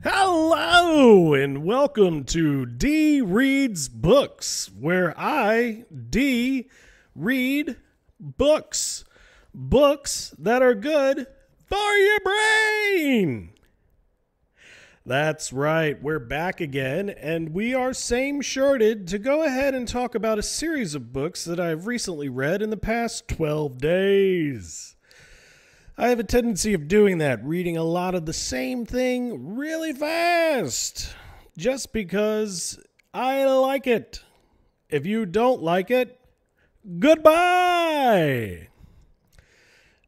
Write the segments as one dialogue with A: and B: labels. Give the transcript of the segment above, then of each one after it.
A: Hello and welcome to D Reads Books, where I, D, read books. Books that are good for your brain. That's right, we're back again, and we are same-shirted to go ahead and talk about a series of books that I've recently read in the past 12 days. I have a tendency of doing that, reading a lot of the same thing really fast, just because I like it. If you don't like it, goodbye!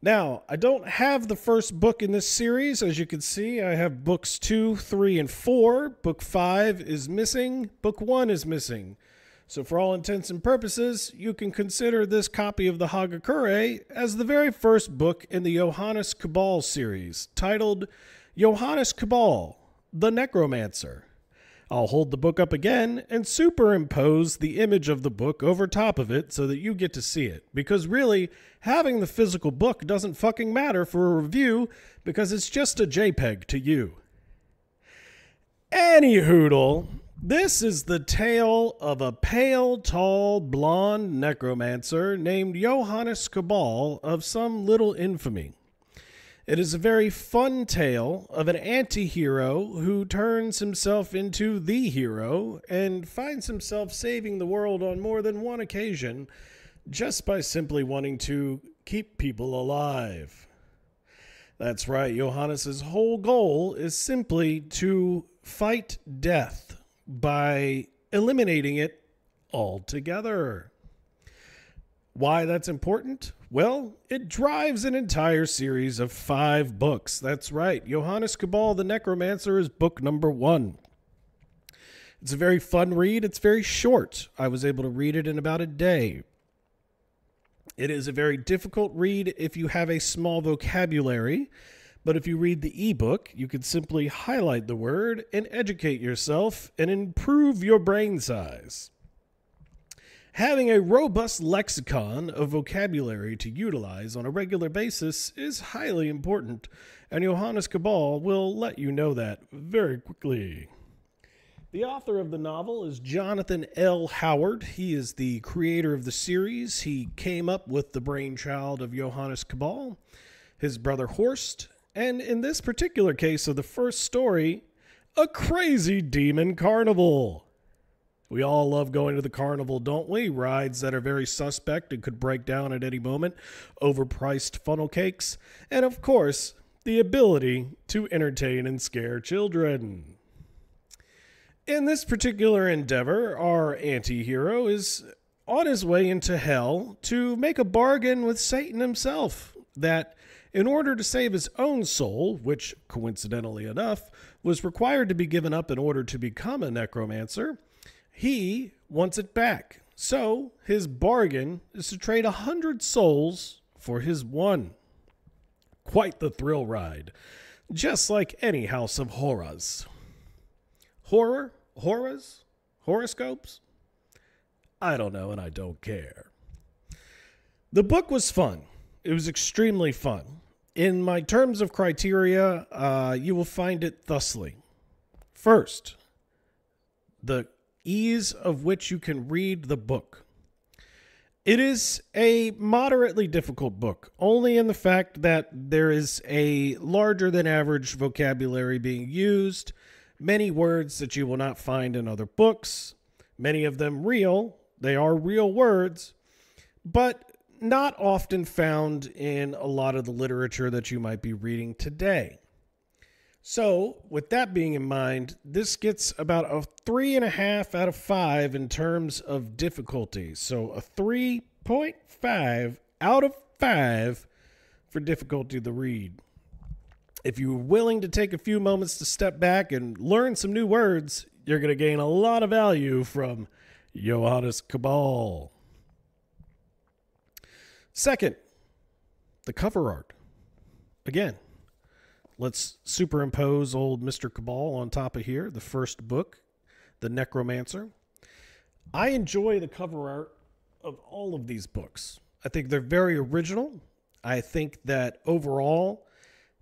A: Now, I don't have the first book in this series. As you can see, I have books 2, 3, and 4. Book 5 is missing. Book 1 is missing. So for all intents and purposes, you can consider this copy of the Hagakure as the very first book in the Johannes Cabal series, titled Johannes Cabal, the Necromancer. I'll hold the book up again and superimpose the image of the book over top of it so that you get to see it. Because really, having the physical book doesn't fucking matter for a review because it's just a JPEG to you. Anyhoodle, this is the tale of a pale, tall, blonde necromancer named Johannes Cabal of some little infamy. It is a very fun tale of an anti-hero who turns himself into the hero and finds himself saving the world on more than one occasion just by simply wanting to keep people alive. That's right, Johannes' whole goal is simply to fight death by eliminating it altogether. Why that's important? Well, it drives an entire series of 5 books. That's right, Johannes Cabal the Necromancer is book number 1. It's a very fun read. It's very short. I was able to read it in about a day. It is a very difficult read if you have a small vocabulary, but if you read the ebook, you can simply highlight the word and educate yourself and improve your brain size. Having a robust lexicon of vocabulary to utilize on a regular basis is highly important, and Johannes Cabal will let you know that very quickly. The author of the novel is Jonathan L. Howard. He is the creator of the series. He came up with the brainchild of Johannes Cabal, his brother Horst, and in this particular case of the first story, a crazy demon carnival. We all love going to the carnival, don't we? Rides that are very suspect and could break down at any moment, overpriced funnel cakes, and of course, the ability to entertain and scare children. In this particular endeavor, our anti-hero is on his way into hell to make a bargain with Satan himself that in order to save his own soul, which, coincidentally enough, was required to be given up in order to become a necromancer, he wants it back. So his bargain is to trade 100 souls for his one. Quite the thrill ride. Just like any house of horrors. Horror? Horrors? Horoscopes? I don't know and I don't care. The book was fun. It was extremely fun. In my terms of criteria, you will find it thusly. First, the ease of which you can read the book. It is a moderately difficult book, only in the fact that there is a larger than average vocabulary being used, many words that you will not find in other books, many of them real, they are real words, but not often found in a lot of the literature that you might be reading today. So, with that being in mind, this gets about a 3.5 out of 5 in terms of difficulty. So, a 3.5 out of 5 for difficulty to read. If you're willing to take a few moments to step back and learn some new words, you're going to gain a lot of value from Johannes Cabal. Second, the cover art. Again, let's superimpose old Mr. Cabal on top of here, the first book, The Necromancer. I enjoy the cover art of all of these books. I think they're very original. I think that overall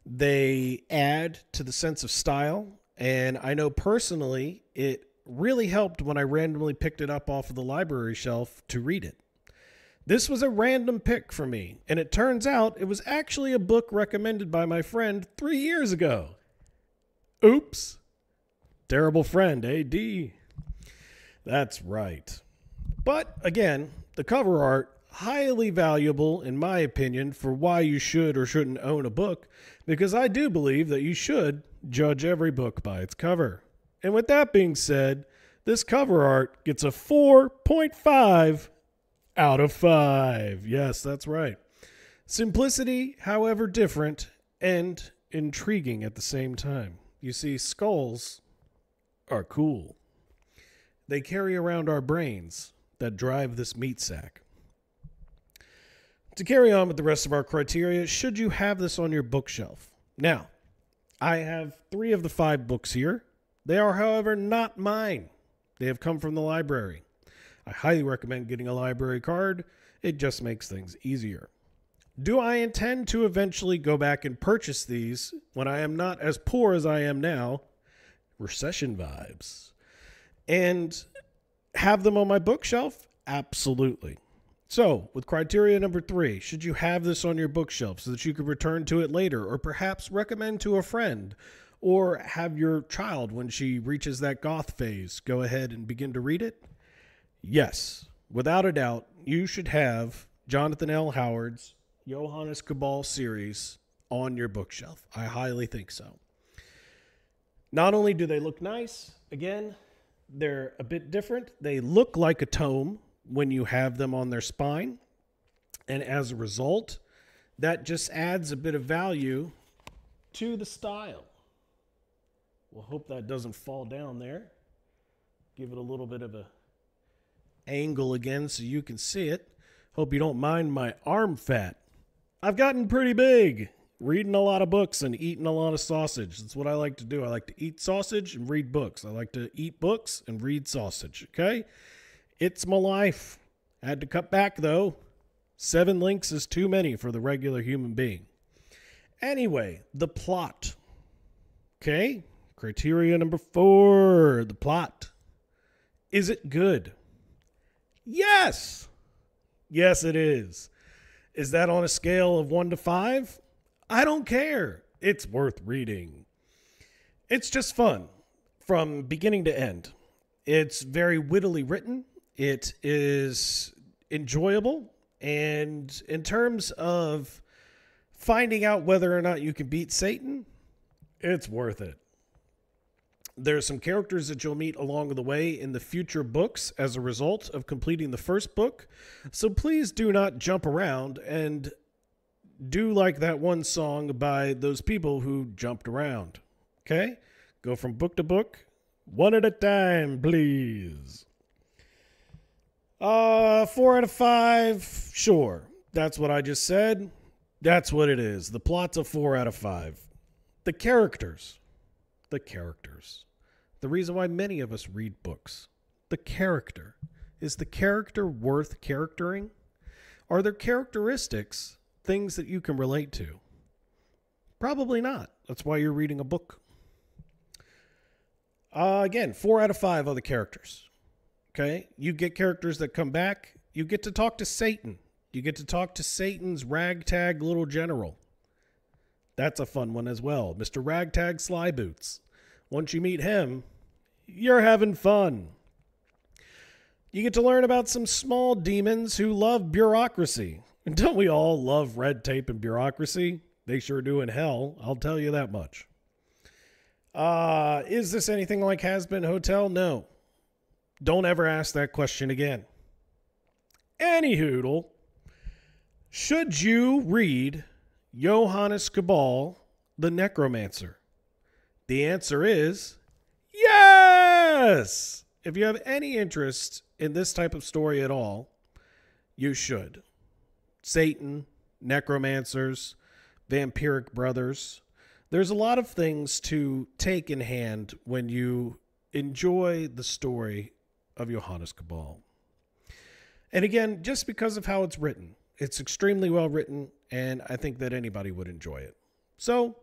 A: they add to the sense of style And I know personally it really helped when I randomly picked it up off of the library shelf to read it. This was a random pick for me, and it turns out it was actually a book recommended by my friend 3 years ago. Oops. Terrible friend, AD. That's right. But again, the cover art, highly valuable in my opinion for why you should or shouldn't own a book, because I do believe that you should judge every book by its cover. And with that being said, this cover art gets a 4.5 out of 5. Yes, that's right. Simplicity, however different, and intriguing at the same time. You see, skulls are cool. They carry around our brains that drive this meat sack. To carry on with the rest of our criteria, should you have this on your bookshelf? Now, I have 3 of the 5 books here. They are, however, not mine. They have come from the library. I highly recommend getting a library card. It just makes things easier. Do I intend to eventually go back and purchase these when I am not as poor as I am now? Recession vibes. And have them on my bookshelf? Absolutely. So, with criteria number 3, should you have this on your bookshelf so that you could return to it later, or perhaps recommend to a friend, or have your child, when she reaches that goth phase, go ahead and begin to read it? Yes, without a doubt, you should have Jonathan L. Howard's Johannes Cabal series on your bookshelf. I highly think so. Not only do they look nice, again, they're a bit different. They look like a tome when you have them on their spine. And as a result, that just adds a bit of value to the style. We'll hope that doesn't fall down there. Give it a little bit of a angle again so you can see it. Hope you don't mind my arm fat. I've gotten pretty big reading a lot of books and eating a lot of sausage. That's what I like to do. I like to eat sausage and read books. I like to eat books and read sausage, okay? It's my life. I had to cut back, though. 7 links is too many for the regular human being. Anyway, the plot. Okay? Criteria number 4, the plot. Is it good? Yes! Yes, it is. Is that on a scale of 1 to 5? I don't care. It's worth reading. It's just fun from beginning to end. It's very wittily written. It is enjoyable. And in terms of finding out whether or not you can beat Satan, it's worth it. There's some characters that you'll meet along the way in the future books as a result of completing the first book. So please do not jump around and do like that one song by those people who jumped around. Okay? Go from book to book, one at a time, please. 4 out of 5, sure. That's what I just said. That's what it is. The plot's a 4 out of 5. The characters. The reason why many of us read books. The character. Is the character worth charactering? Are there characteristics, things that you can relate to? Probably not. That's why you're reading a book. Again, 4 out of 5 are the characters. Okay? You get characters that come back. You get to talk to Satan. You get to talk to Satan's ragtag little general. That's a fun one as well. Mr. Ragtag Slyboots. Once you meet him, you're having fun. You get to learn about some small demons who love bureaucracy. And don't we all love red tape and bureaucracy? They sure do in hell, I'll tell you that much. Is this anything like Has-Been Hotel? No. Don't ever ask that question again. Anyhoodle, should you read Johannes Cabal, the Necromancer? The answer is yes! If you have any interest in this type of story at all, you should. Satan, necromancers, vampiric brothers. There's a lot of things to take in hand when you enjoy the story of Johannes Cabal. And again, just because of how it's written, it's extremely well written, and I think that anybody would enjoy it. So,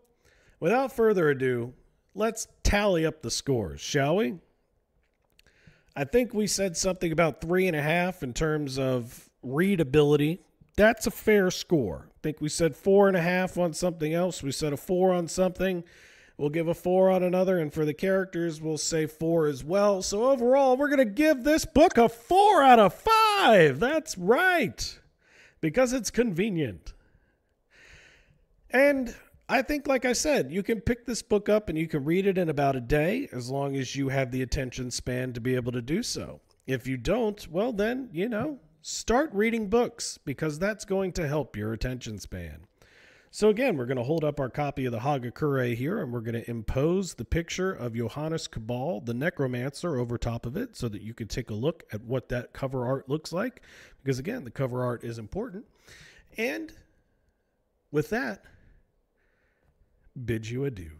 A: without further ado, let's tally up the scores, shall we? I think we said something about 3.5 in terms of readability. That's a fair score. I think we said 4.5 on something else. We said a 4 on something. We'll give a 4 on another. And for the characters, we'll say 4 as well. So overall, we're going to give this book a 4 out of 5. That's right. Because it's convenient. And I think, like I said, you can pick this book up and you can read it in about a day as long as you have the attention span to be able to do so. If you don't, well then, start reading books because that's going to help your attention span. So again, we're going to hold up our copy of the Hagakure here and we're going to impose the picture of Johannes Cabal, the Necromancer, over top of it so that you can take a look at what that cover art looks like. Because again, the cover art is important. And with that, bid you adieu.